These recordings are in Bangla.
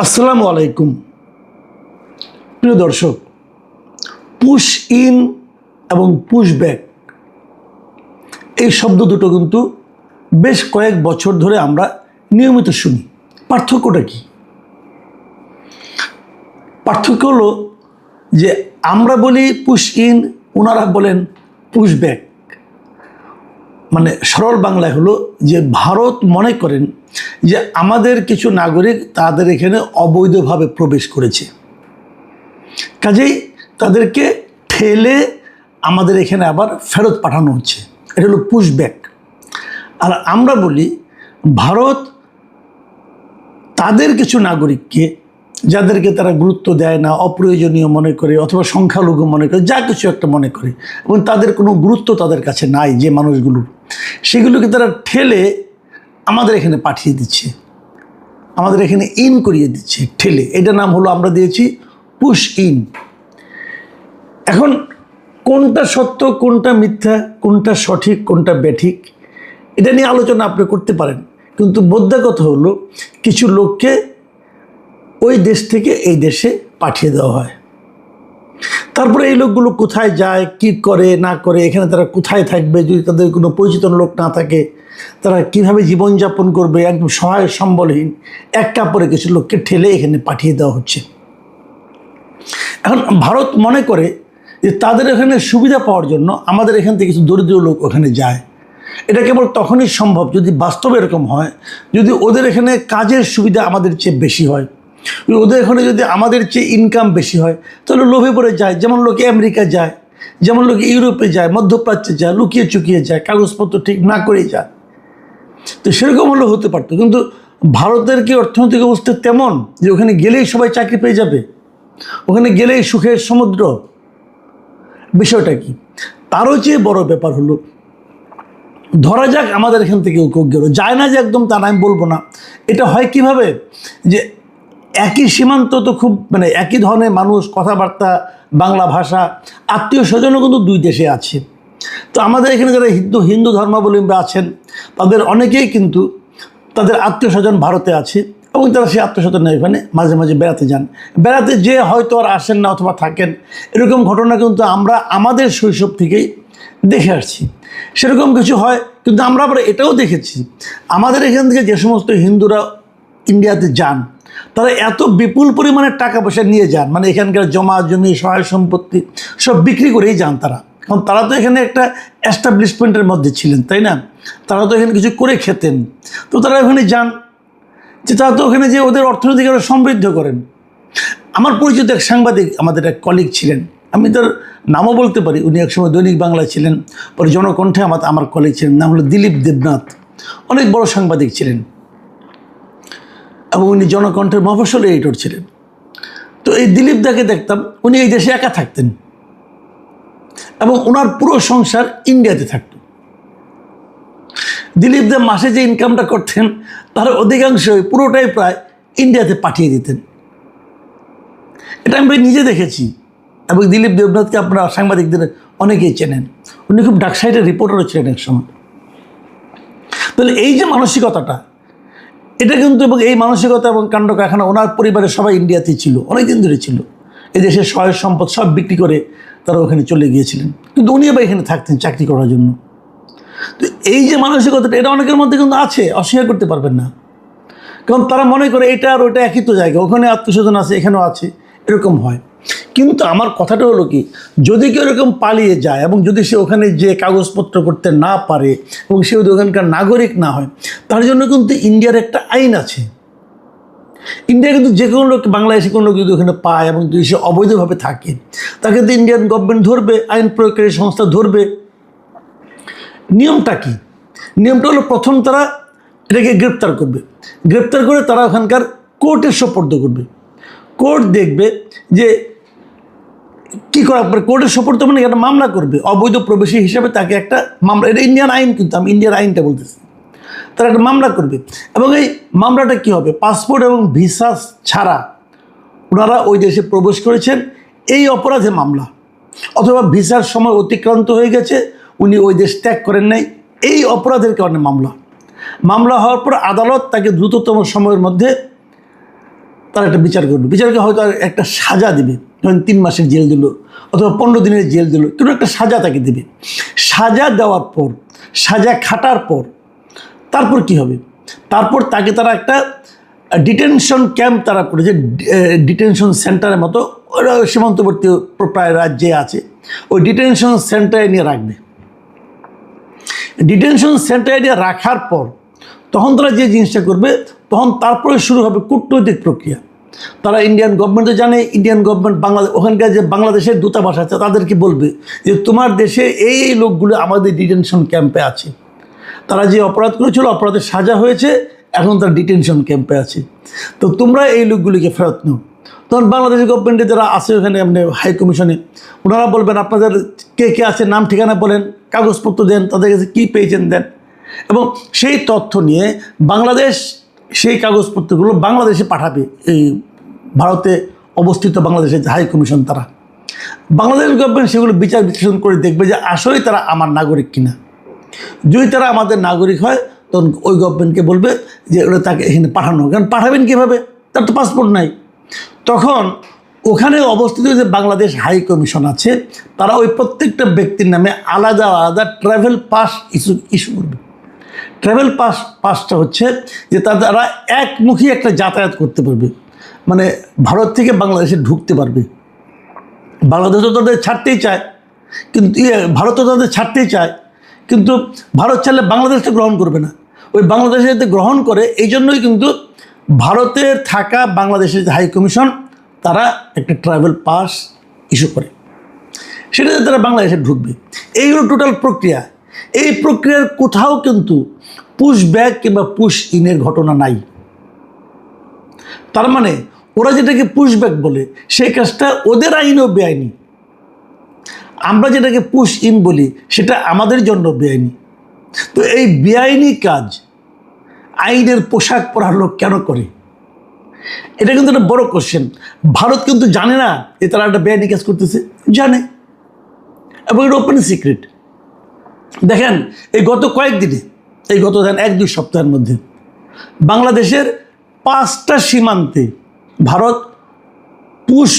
আসসালামু আলাইকুম প্রিয় দর্শক, পুশ ইন এবং পুশ ব্যাক এই শব্দ দুটো কিন্তু বেশ কয়েক বছর ধরে আমরা নিয়মিত শুনি। পার্থক্যটা কি? পার্থক্য হলো যে আমরা বলি পুশ ইন, ওনারা বলেন পুশ ব্যাক। মানে সরল বাংলায় হলো যে ভারত মনে করেন যে আমাদের কিছু নাগরিক তাদের এখানে অবৈধভাবে প্রবেশ করেছে, কাজেই তাদেরকে ঠেলে আমাদের এখানে আবার ফেরত পাঠানো হচ্ছে। এটা হলো পুশব্যাক। আর আমরা বলি ভারত তাদের কিছু নাগরিককে, যাদেরকে তারা গুরুত্ব দেয় না, অপ্রয়োজনীয় মনে করে অথবা সংখ্যালঘু মনে করে, যা কিছু একটা মনে করে, এবং তাদের কোনো গুরুত্ব তাদের কাছে নাই যে মানুষগুলোর, সেগুলোকে তারা ঠেলে আমাদের এখানে পাঠিয়ে দিচ্ছে, আমাদের এখানে ইন করিয়ে দিচ্ছে ঠেলে। এটার নাম হলো আমরা দিয়েছি পুশ ইন। এখন কোনটা সত্য, কোনটা মিথ্যা, কোনটা সঠিক, কোনটা বেঠিক, এটা নিয়ে আলোচনা আপনি করতে পারেন, কিন্তু বোদ্ধা কথা হলো কিছু লোককে ওই দেশ থেকে এই দেশে পাঠিয়ে দেওয়া হয়। তারপরে এই লোকগুলো কোথায় যায়, কি করে না করে, এখানে তারা কোথায় থাকবে, যদি তাদের কোনো পরিচিত লোক না থাকে, তারা কীভাবে জীবনযাপন করবে, একদম সহায় সম্বলহীন এক কাপড়ে কিছু লোককে ঠেলে এখানে পাঠিয়ে দেওয়া হচ্ছে। এখন ভারত মনে করে যে তাদের এখানে সুবিধা পাওয়ার জন্য আমাদের এখান থেকে কিছু দরিদ্র লোক ওখানে যায়। এটা কেবল তখনই সম্ভব যদি বাস্তবে এরকম হয়, যদি ওদের এখানে কাজের সুবিধা আমাদের চেয়ে বেশি হয়, ওদের এখানে যদি আমাদের চেয়ে ইনকাম বেশি হয়, তাহলে লোভে পড়ে যায়। যেমন লোকে আমেরিকা যায়, যেমন লোকে ইউরোপে যায়, মধ্যপ্রাচ্যে যায়, লুকিয়ে চুকিয়ে যায়, কাগজপত্র ঠিক না করেই যায়। তো সেরকম হলেও হতে পারতো, কিন্তু ভারতের কি অর্থনৈতিক অবস্থা তেমন যে ওখানে গেলেই সবাই চাকরি পেয়ে যাবে, ওখানে গেলেই সুখের সমুদ্র? বিষয়টা কি? তারও চেয়ে বড় ব্যাপার হলো, ধরা যাক আমাদের এখান থেকে কেউ গেল, যায় না যে একদম তা আমি বলবো না। এটা হয় কিভাবে, যে একই সীমান্ত তো খুব মানে একই ধরনের মানুষ, কথাবার্তা, বাংলা ভাষা, আত্মীয় স্বজনও কিন্তু দুই দেশে আছে। তো আমাদের এখানে যারা হিন্দু ধর্মাবলম্বী আছেন, তাদের অনেকেই কিন্তু তাদের আত্মীয় স্বজন ভারতে আছে, এবং তারা সেই আত্মীয় স্বজনের এখানে মাঝে মাঝে বেড়াতে যান। বেড়াতে যে হয়তো আর আসেন না অথবা থাকেন, এরকম ঘটনা কিন্তু আমরা আমাদের শৈশব থেকেই দেখে আসছি। সেরকম কিছু হয়, কিন্তু আমরা আবার এটাও দেখেছি আমাদের এখান থেকে যে সমস্ত হিন্দুরা ইন্ডিয়াতে যান, তারা এত বিপুল পরিমাণে টাকা পয়সা নিয়ে যান, মানে এখানকার জমা জমি, সহায় সম্পত্তি সব বিক্রি করেই যান তারা। কারণ তারা তো এখানে একটা এস্টাবলিশমেন্টের মধ্যে ছিলেন, তাই না? তারা তো এখানে কিছু করে খেতেন, তো তারা ওখানে যান, যে তারা তো ওখানে যে ওদের অর্থনৈতিক আরও সমৃদ্ধ করেন। আমার পরিচিত এক সাংবাদিক, আমাদের এক কলিগ ছিলেন, আমি তার নামও বলতে পারি, উনি একসময় দৈনিক বাংলায় ছিলেন, পরে জনকণ্ঠে আমার কলিগ ছিলেন, নাম হলো দিলীপ দেবনাথ। অনেক বড় সাংবাদিক ছিলেন এবং উনি জনকণ্ঠের মফস্বল এডিটর ছিলেন। তো এই দিলীপ দাকে দেখতাম, উনি এই দেশে একা থাকতেন এবং ওনার পুরো সংসার ইন্ডিয়াতে থাকত। দিলীপ দা মাসে যে ইনকামটা করতেন তার অধিকাংশই, পুরোটাই প্রায় ইন্ডিয়াতে পাঠিয়ে দিতেন। এটা আমি নিজে দেখেছি। এবং দিলীপ দেবনাথকে আপনারা সাংবাদিকদের অনেকেই চেনেন, উনি খুব ডাকসাইটের রিপোর্টারও ছিলেন এক সময়। তাহলে এই যে মানসিকতাটা, এটা কিন্তু, এবং এই মানসিকতা এবং কাণ্ড কারখানা ওনার পরিবারের সবাই ইন্ডিয়াতেই ছিল, অনেক দিন ধরে ছিল। এই দেশের সহায় সম্পদ সব বিক্রি করে তারা ওখানে চলে গিয়েছিলেন, কিন্তু উনি আবার এখানে থাকতেন চাকরি করার জন্য। তো এই যে মানসিকতাটা, এটা অনেকের মধ্যে কিন্তু আছে, অস্বীকার করতে পারবেন না। কারণ তারা মনে করে এটা আর ওইটা একই তো জায়গা, ওখানে আত্মীয়স্বজন আছে, এখানেও আছে, এরকম হয়। কিন্তু আমার কথাটা হলো কি, যদি কেউ এরকম পালিয়ে যায় এবং যদি সে ওখানে যে কাগজপত্র করতে না পারে এবং সে যদি ওখানকার নাগরিক না হয়, তার জন্য কিন্তু ইন্ডিয়ার একটা আইন আছে। ইন্ডিয়া কিন্তু যে কোনো লোক, বাংলাদেশে কোনো লোক যদি ওখানে পায় এবং যদি সে অবৈধভাবে থাকে, তাকে কিন্তু ইন্ডিয়ান গভর্নমেন্ট ধরবে, আইন প্রয়োগকারী সংস্থা ধরবে। নিয়মটা কি? নিয়মটা হলো, প্রথম তারা এটাকে গ্রেপ্তার করবে, গ্রেপ্তার করে তারা ওখানকার কোর্টে সোপর্দ করবে। কোর্ট দেখবে যে কী করার পরে, কোর্টের সোপর্দ মানে একটা মামলা করবে, অবৈধ প্রবেশী হিসাবে তাকে একটা মামলা, এটা ইন্ডিয়ান আইন, কিন্তু আমি ইন্ডিয়ার আইনটা বলতেছি। তারা একটা মামলা করবে, এবং এই মামলাটা কী হবে, পাসপোর্ট এবং ভিসা ছাড়া ওনারা ওই দেশে প্রবেশ করেছেন এই অপরাধে মামলা, অথবা ভিসার সময় অতিক্রান্ত হয়ে গেছে, উনি ওই দেশ ত্যাগ করেন নাই, এই অপরাধের কারণে মামলা হওয়ার পর আদালত তাকে দ্রুততম সময়ের মধ্যে তারা একটা বিচার করবে, বিচারকে হয়তো একটা সাজা দিবে, ধরেন 3 মাসের জেল দিল অথবা 15 দিনের জেল দিল, কোনো একটা সাজা তাকে দেবে। সাজা দেওয়ার পর, সাজা খাটার পর তারপর কি হবে? তারপর তাকে তারা একটা ডিটেনশন ক্যাম্প তারা করেছে, ডিটেনশন সেন্টারের মতো, ওরা সীমান্তবর্তী প্রায় রাজ্যে আছে, ওই ডিটেনশন সেন্টারে নিয়ে রাখবে। ডিটেনশন সেন্টারে নিয়ে রাখার পর তখন তারা যে জিনিসটা করবে, তখন তারপরে শুরু হবে কূটনৈতিক প্রক্রিয়া। তারা ইন্ডিয়ান গভর্নমেন্টও জানে, ইন্ডিয়ান গভর্নমেন্ট বাংলাদেশ, ওখানকার যে বাংলাদেশের দূতাবাস আছে তাদেরকে বলবে যে তোমার দেশে এই লোকগুলো আমাদের ডিটেনশন ক্যাম্পে আছে, তারা যে অপরাধ করেছিল, অপরাধের সাজা হয়েছে, এখন তারা ডিটেনশন ক্যাম্পে আছে, তো তোমরা এই লোকগুলিকে ফেরত নাও। তখন বাংলাদেশের গভর্নমেন্টে যারা আছে ওখানে আপনি হাই কমিশনে, ওনারা বলবেন আপনাদের কে কে আছে, নাম ঠিকানা বলেন, কাগজপত্র দেন, তাদের কাছে কী পেয়েছেন দেন, এবং সেই তথ্য নিয়ে বাংলাদেশ সেই কাগজপত্রগুলো বাংলাদেশে পাঠাবে। এই ভারতে অবস্থিত বাংলাদেশের হাই কমিশন, তারা বাংলাদেশ গভর্নমেন্ট সেগুলো বিচার বিশ্লেষণ করে দেখবে যে আসলেই তারা আমার নাগরিক কিনা। যদি তারা আমাদের নাগরিক হয় তখন ওই গভর্নমেন্টকে বলবে যে ওটা তাকে এখানে পাঠানো, কারণ পাঠাবেন কীভাবে, তার তো পাসপোর্ট নাই। তখন ওখানে অবস্থিত যে বাংলাদেশ হাই কমিশন আছে, তারা ওই প্রত্যেকটা ব্যক্তির নামে আলাদা আলাদা ট্রাভেল পাস ইস্যু করবে। ট্রাভেল পাসটা হচ্ছে যে তারা একমুখী একটা যাতায়াত করতে পারবে, মানে ভারত থেকে বাংলাদেশে ঢুকতে পারবে। বাংলাদেশ তো তাদের ছাড়তেই চায়, কিন্তু ভারতও তাদের ছাড়তেই চায়, কিন্তু ভারত চাইলে বাংলাদেশটা গ্রহণ করবে না। ওই বাংলাদেশে যাতে গ্রহণ করে, এই জন্যই কিন্তু ভারতের থাকা বাংলাদেশের যে হাই কমিশন তারা একটা ট্রাভেল পাস ইস্যু করে, সেটাতে তারা বাংলাদেশে ঢুকবে। এই হলো টোটাল প্রক্রিয়া। এই প্রক্রিয়ার কোথাও কিন্তু পুশ ব্যাক কিংবা পুশ ইনের ঘটনা নাই। তার মানে ওরা যেটাকে পুশ ব্যাক বলে সেই কাজটা ওদের আইনেও বেআইনি, আমরা যেটাকে পুশ ইন বলি সেটা আমাদের জন্য বেআইনি। তো এই বেআইনি কাজ আইনের পোশাক পরার লোক কেন করে? এটা কিন্তু একটা বড় কোশ্চেন। ভারত কিন্তু জানে না যে তারা একটা বেআইনি কাজ করতেছে, জানে, এবং এটা ওপেন সিক্রেট। দেখেন এই গত কয়েকদিনে, এই গত ধরেন 1-2 সপ্তাহের মধ্যে বাংলাদেশের 5টা সীমান্তে ভারত পুশ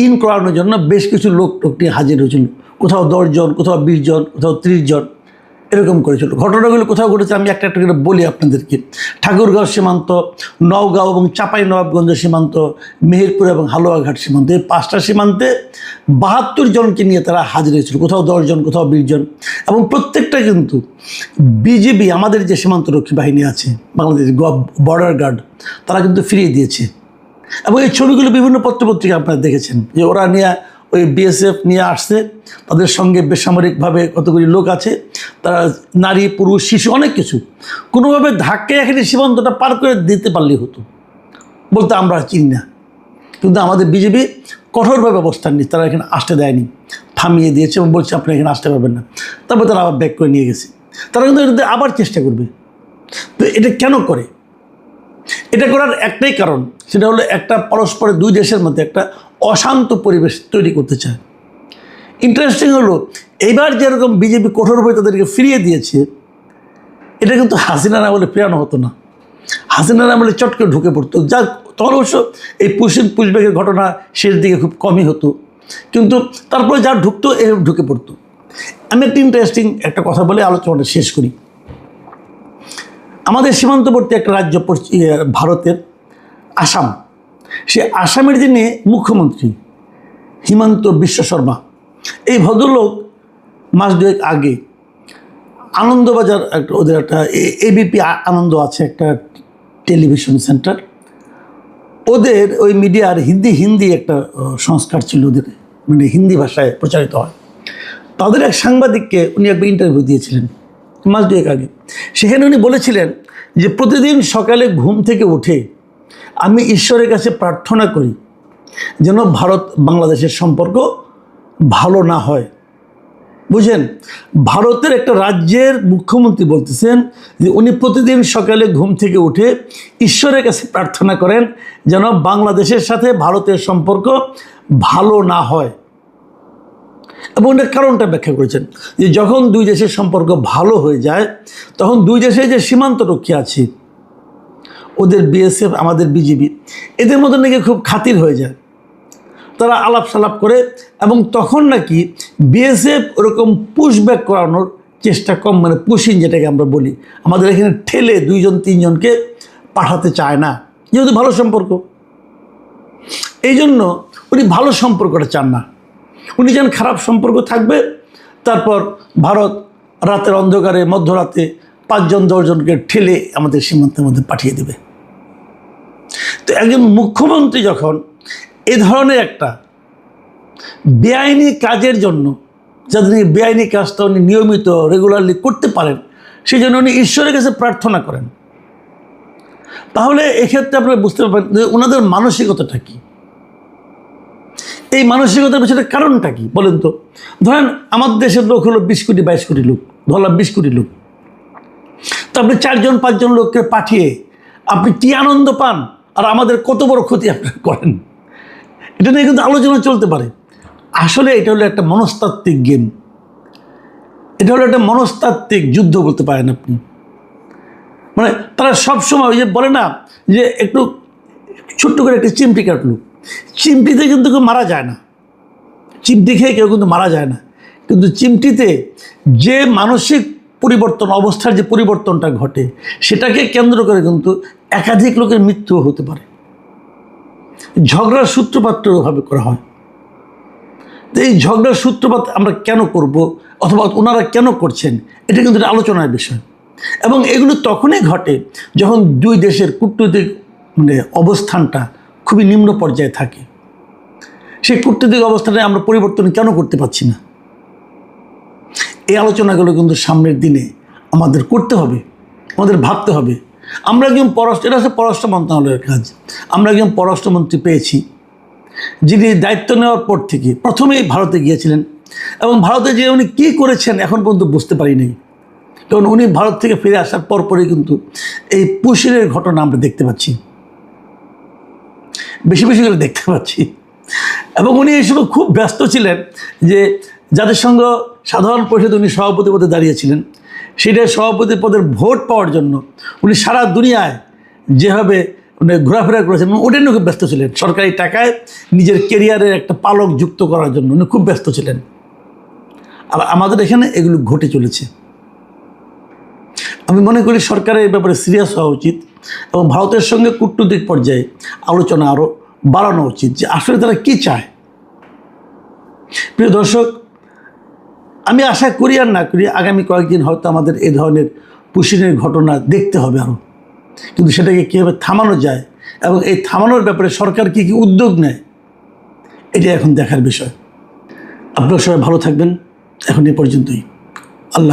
ইন করানোর জন্য বেশ কিছু লোক নিয়ে হাজির হয়েছিল। কোথাও 10 জন, কোথাও 20 জন, কোথাও 30 জন, এরকম করেছিল। ঘটনাগুলো কোথাও ঘটেছে আমি একটা একটা করে বলি আপনাদেরকে। ঠাকুরগাঁও সীমান্ত, নওগাঁও এবং চাঁপাইনবাবগঞ্জ সীমান্ত, মেহেরপুর এবং হালুয়াঘাট সীমান্ত, এই 5টা সীমান্তে 72 জনকে নিয়ে তারা হাজির হয়েছিল। কোথাও 10 জন, কোথাও 20 জন, এবং প্রত্যেকটা কিন্তু বিজিবি, আমাদের যে সীমান্তরক্ষী বাহিনী আছে, বাংলাদেশ বর্ডার গার্ড, তারা কিন্তু ফিরিয়ে দিয়েছে। এবং এই ছবিগুলো বিভিন্ন পত্রপত্রিকা আপনারা দেখেছেন যে ওরা নিয়ে ওই বিএসএফ নিয়ে আসছে, তাদের সঙ্গে বেসামরিকভাবে কতগুলি লোক আছে, তারা নারী পুরুষ শিশু অনেক কিছু, কোনোভাবে ধাক্কে এখানে সীমান্তটা পার করে দিতে পারলেই হতো, বলতে আমরা চিনি না। কিন্তু আমাদের বিজেপি কঠোরভাবে অবস্থান নিচ্ছে, তারা এখানে আসতে দেয়নি, থামিয়ে দিয়েছে এবং বলছে আপনি এখানে আসতে পারবেন না। তারপর তারা আবার ব্যাক করে নিয়ে গেছে। তারা কিন্তু এটাতে আবার চেষ্টা করবে। তো এটা কেন করে? এটা করার একটাই কারণ, সেটা হলো একটা পরস্পরের 2 দেশের মধ্যে একটা অশান্ত পরিবেশ তৈরি করতে চায়। ইন্টারেস্টিং হলো এইবার যেরকম বিজেপি কঠোরভাবে তাদেরকে ফিরিয়ে দিয়েছে, এটা কিন্তু হাসিনার আমলে ফেরানো হতো না। হাসিনার আমলে চট করে ঢুকে পড়তো। যা তখন অবশ্য এই পুশব্যাকের ঘটনা শেষ দিকে খুব কমই হতো, কিন্তু তারপরে যা ঢুকতো এরকম ঢুকে পড়তো। আমি একটা ইন্টারেস্টিং একটা কথা বলে আলোচনাটা শেষ করি। আমাদের সীমান্তবর্তী একটা রাজ্য ভারতের আসাম, সে আসামের যিনি মুখ্যমন্ত্রী হিমন্ত বিশ্ব শর্মা, এই ভদ্রলোক মাস 2 আগে আনন্দবাজার একটা, ওদের একটা এবিপি আনন্দ আছে একটা টেলিভিশন সেন্টার, ওদের ওই মিডিয়ার হিন্দি একটা সংস্কার ছিল ওদের, মানে হিন্দি ভাষায় প্রচারিত হয়। তাদের এক সাংবাদিককে উনি একবার ইন্টারভিউ দিয়েছিলেন মাস 2 আগে। সেখানে উনি বলেছিলেন যে প্রতিদিন সকালে ঘুম থেকে উঠে আমি ঈশ্বরের কাছে প্রার্থনা করি যেন ভারত বাংলাদেশের সম্পর্ক ভালো না হয়। বুঝেন, ভারতের একটা রাজ্যের মুখ্যমন্ত্রী বলতেছেন যে উনি প্রতিদিন সকালে ঘুম থেকে উঠে ঈশ্বরের কাছে প্রার্থনা করেন যেন বাংলাদেশের সাথে ভারতের সম্পর্ক ভালো না হয়। এবং এটার কারণটা ব্যাখ্যা করেছেন যে যখন 2 দেশের সম্পর্ক ভালো হয়ে যায়, তখন 2 দেশে যে সীমান্তরক্ষী আছে ওদের বিএসএফ আমাদের বিজিবি এদের মধ্যে নাকি খুব খাতির হয়ে যায়, তারা আলাপ সালাপ করে, এবং তখন নাকি বিএসএফ ওরকম পুশব্যাক করানোর চেষ্টা কম, মানে পুশিং যেটাকে আমরা বলি, আমাদের এখানে ঠেলে 2-3জনকে পাঠাতে চায় না, যেহেতু ভালো সম্পর্ক। এই জন্য উনি ভালো সম্পর্কটা চান না, উনি যেন খারাপ সম্পর্ক থাকবে, তারপর ভারত রাতের অন্ধকারে মধ্যরাতে 5-10জনকে ঠেলে আমাদের সীমান্তের মধ্যে পাঠিয়ে দেবে। তো একজন মুখ্যমন্ত্রী যখন এ ধরনের একটা বেআইনি কাজের জন্য, যাদের বেআইনি কাজটা উনি নিয়মিত রেগুলারলি করতে পারেন, সেই জন্য উনি ঈশ্বরের কাছে প্রার্থনা করেন, তাহলে এক্ষেত্রে আপনারা বুঝতে পারবেন যে ওনাদের মানসিকতাটা কী। এই মানসিকতার পেছনে কারণটা কি বলেন তো? ধরেন আমার দেশের লোক হলো 20 কোটি 22 কোটি লোক, ধরলাম 20 কোটি লোক, তো আপনি 4-5জন লোককে পাঠিয়ে আপনি কি আনন্দ পান, আর আমাদের কত বড় ক্ষতি আপনারা করেন, এটা নিয়ে কিন্তু আলোচনা চলতে পারে। আসলে এটা হলো একটা মনস্তাত্ত্বিক গেম, এটা হলো একটা মনস্তাত্ত্বিক যুদ্ধ বলতে পারেন আপনি। মানে তারা সবসময় ওই যে বলে না যে একটু ছোট্ট করে একটা চিমটি কাটলো, চিমটিতে কিন্তু কেউ মারা যায় না, চিমটি খেয়ে কেউ কিন্তু মারা যায় না, কিন্তু চিমটিতে যে মানসিক পরিবর্তন, অবস্থার যে পরিবর্তনটা ঘটে, সেটাকে কেন্দ্র করে কিন্তু একাধিক লোকের মৃত্যু হতে পারে। ঝগড়ার সূত্রপাতভাবে করা হয়। তো এই ঝগড়ার সূত্রপাত আমরা কেন করব, অথবা ওনারা কেন করছেন, এটা কিন্তু একটা আলোচনার বিষয়। এবং এগুলো তখনই ঘটে যখন দুই দেশের কূটনৈতিক অবস্থানটা খুবই নিম্ন পর্যায়ে থাকে। সেই কূটনৈতিক অবস্থানে আমরা পরিবর্তন কেন করতে পারছি না, এই আলোচনাগুলো কিন্তু সামনের দিনে আমাদের করতে হবে, আমাদের ভাবতে হবে। আমরা একজন এটা হচ্ছে পররাষ্ট্র মন্ত্রণালয়ের কাজ। আমরা একজন পররাষ্ট্রমন্ত্রী পেয়েছি, যিনি দায়িত্ব নেওয়ার পর থেকে প্রথমেই ভারতে গিয়েছিলেন, এবং ভারতে যে উনি কী করেছেন এখন পর্যন্ত বুঝতে পারিনি। কারণ উনি ভারত থেকে ফিরে আসার পরপরই কিন্তু এই পুশিনের ঘটনা আমরা দেখতে পাচ্ছি, বেশি বেশি করে দেখতে পাচ্ছি। এবং উনি এই সময় খুব ব্যস্ত ছিলেন যে জাতিসংঘ সাধারণ পরিষদে উনি সভাপতি পদে দাঁড়িয়েছিলেন, সেটা সভাপতি পদের ভোট পাওয়ার জন্য উনি সারা দুনিয়ায় যেভাবে ঘোরাফেরা করেছেন, ওটা নিয়ে খুব ব্যস্ত ছিলেন। সরকারি টাকায় নিজের কেরিয়ারের একটা পালক যুক্ত করার জন্য উনি খুব ব্যস্ত ছিলেন। আর আমাদের এখানে এগুলো ঘটে চলেছে। আমি মনে করি সরকারের এই ব্যাপারে সিরিয়াস হওয়া উচিত, এবং ভারতের সঙ্গে কূটনৈতিক পর্যায়ে আলোচনা আরও বাড়ানো উচিত যে আসলে তারা কী চায়। প্রিয় দর্শক, আমি আশা করি আর না করি আগামী কয়েকদিন হয়তো আমাদের এই ধরনের পুশিনের ঘটনা দেখতে হবে আরও, কিন্তু সেটাকে কীভাবে থামানো যায় এবং এই থামানোর ব্যাপারে সরকার কী কী উদ্যোগ নেয়, এটা এখন দেখার বিষয়। আপনারা সবাই ভালো থাকবেন। এখন এই পর্যন্তই। আল্লাহ।